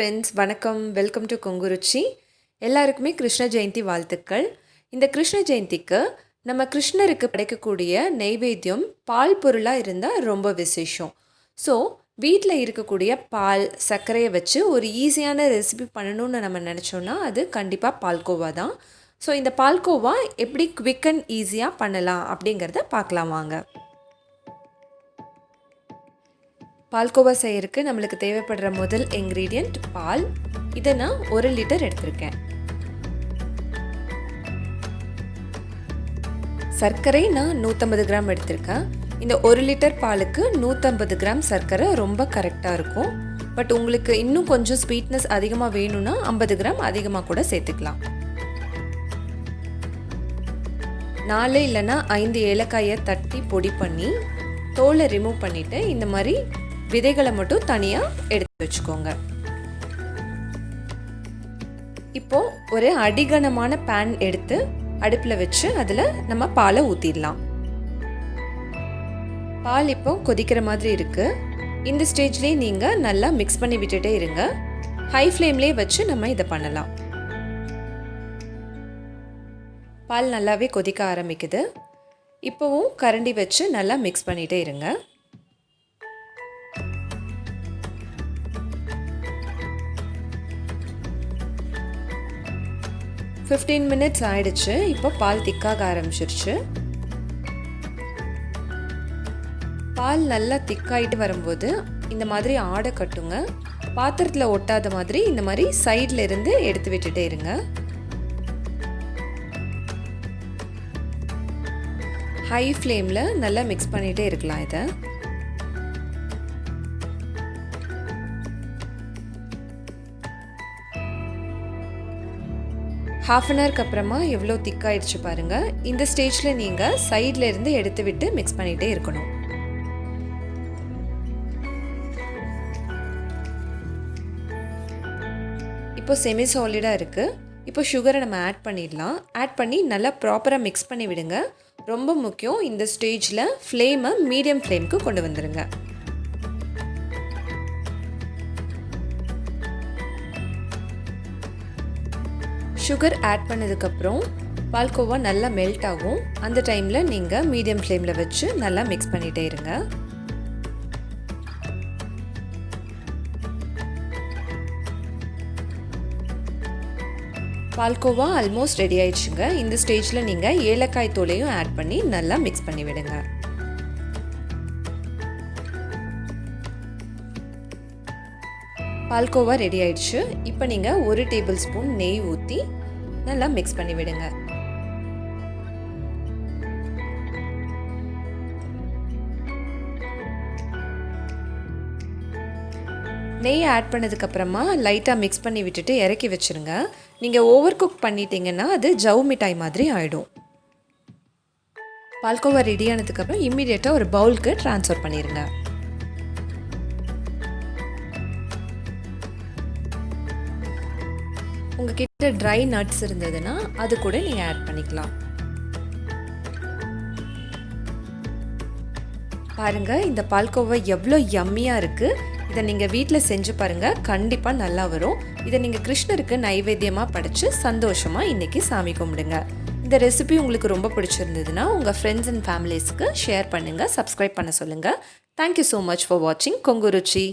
Friends, வணக்கம். Welcome to Konguruchi. எல்லாருக்குமே கிருஷ்ண ஜெயந்தி வாழ்த்துக்கள். இந்த கிருஷ்ண ஜெயந்திக்கு நம்ம கிருஷ்ணருக்கு படைக்கக்கூடிய நெய்வேத்தியம் பால் பொருளாக இருந்தால் ரொம்ப விசேஷம். ஸோ வீட்டில் இருக்கக்கூடிய பால் சர்க்கரையை வச்சு ஒரு ஈஸியான ரெசிபி பண்ணணும்னு நம்ம நினச்சோன்னா அது கண்டிப்பாக பால்கோவா தான். ஸோ இந்த பால்கோவா எப்படி குவிக் அண்ட் ஈஸியாக பண்ணலாம் அப்படிங்கிறத பார்க்கலாம் வாங்க. பால்கோவா செய்யறதுக்கு நம்மளுக்கு தேவைப்படுற முதல் இன்க்ரீடியண்ட் பால். இதை நான் 1 லிட்டர் எடுத்திருக்கேன். சர்க்கரை நான் 150 கிராம் எடுத்திருக்கேன். இந்த 1 லிட்டர் பாலுக்கு 150 கிராம் சர்க்கரை ரொம்ப கரெக்டாக இருக்கும். பட் உங்களுக்கு இன்னும் கொஞ்சம் ஸ்வீட்னஸ் அதிகமாக வேணும்னா 50 கிராம் அதிகமாக கூட சேர்த்துக்கலாம். 4 இல்லைன்னா 5 ஏலக்காயை தட்டி பொடி பண்ணி தோலை ரிமூவ் பண்ணிவிட்டு இந்த மாதிரி விதைகளை மட்டும் தனியாக எடுத்து வச்சுக்கோங்க. இப்போது ஒரு அடிகனமான பேன் எடுத்து அடுப்பில் வச்சு அதில் நம்ம பாலை ஊற்றிடலாம். பால் இப்போ கொதிக்கிற மாதிரி இருக்குது. இந்த ஸ்டேஜ்லேயே நீங்கள் நல்லா மிக்ஸ் பண்ணி விட்டுட்டே இருங்க. ஹை ஃப்ளேம்லேயே வச்சு நம்ம இதை பண்ணலாம். பால் நல்லாவே கொதிக்க ஆரம்பிக்குது. இப்போவும் கரண்டி வச்சு நல்லா மிக்ஸ் பண்ணிகிட்டே இருங்க. 15 மினிட்ஸ் ஆயிடுச்சு. இப்போ பால் திக்காக ஆரம்பிச்சிருச்சு. பால் நல்லா திக்காயிட்டு வரும்போது இந்த மாதிரி ஆடை கட்டுங்க. பாத்திரத்தில் ஒட்டாத மாதிரி இந்த மாதிரி சைடில் இருந்து எடுத்து விட்டுட்டே இருங்க. ஹை ஃப்ளேமில் நல்லா மிக்ஸ் பண்ணிகிட்டே இருக்கலாம். இதை ½ அன் ஹவருக்கு அப்புறமா எவ்வளோ திக்காயிடுச்சு பாருங்கள். இந்த ஸ்டேஜில் நீங்கள் சைடில் இருந்து எடுத்து விட்டு மிக்ஸ் பண்ணிகிட்டே இருக்கணும். இப்போ செமி சாலிடாக இருக்குது. இப்போ சுகரை நம்ம ஆட் பண்ணிடலாம். ஆட் பண்ணி நல்லா ப்ராப்பராக மிக்ஸ் பண்ணி விடுங்க. ரொம்ப முக்கியம், இந்த ஸ்டேஜில் ஃப்ளேமை மீடியம் ஃப்ளேமுக்கு கொண்டு வந்துடுங்க. சுகர் ஆட் பண்ணதுக்கப்புறம் பால்கோவா நல்லா மெல்ட் ஆகும். அந்த டைமில் நீங்கள் மீடியம் ஃப்ளேமில் வச்சு நல்லா மிக்ஸ் பண்ணிகிட்டே இருங்க. பால்கோவா ஆல்மோஸ்ட் ரெடி ஆயிடுச்சுங்க. இந்த ஸ்டேஜில் நீங்கள் ஏலக்காய் தூளையும் ஆட் பண்ணி நல்லா மிக்ஸ் பண்ணி விடுங்க. பால்கோவா ரெடி ஆயிடுச்சு. இப்போ நீங்கள் 1 டேபிள் ஸ்பூன் நெய் ஊற்றி நல்லா மிக்ஸ் பண்ணி விடுங்க. நெய் ஆட் பண்ணதுக்கப்புறமா லைட்டாக மிக்ஸ் பண்ணி விட்டுட்டு இறக்கி வச்சுருங்க. நீங்கள் ஓவர் குக் பண்ணிட்டீங்கன்னா அது ஜவ் மிட்டாய் மாதிரி ஆகிடும். பால்கோவா ரெடி ஆனதுக்கப்புறம் இம்மிடியேட்டாக ஒரு பவுலுக்கு ட்ரான்ஸ்ஃபர் பண்ணிடுங்க. உங்ககிட்ட ட்ரை நட்ஸ் இருந்ததுன்னா அது கூட நீங்கள் ஆட் பண்ணிக்கலாம். பாருங்கள், இந்த பால்கோவா எவ்வளோ யம்மியாக இருக்குது. இதை நீங்கள் வீட்டில் செஞ்சு பாருங்கள், கண்டிப்பாக நல்லா வரும். இதை நீங்கள் கிருஷ்ணருக்கு நைவேத்தியமாக படைச்சு சந்தோஷமாக இன்றைக்கி சாமி கும்பிடுங்க. இந்த ரெசிபி உங்களுக்கு ரொம்ப பிடிச்சிருந்ததுன்னா உங்கள் ஃப்ரெண்ட்ஸ் அண்ட் ஃபேமிலிஸ்க்கு ஷேர் பண்ணுங்கள், சப்ஸ்கிரைப் பண்ண சொல்லுங்கள். தேங்க்யூ ஸோ மச் ஃபார் வாட்சிங் கொங்குருச்சி.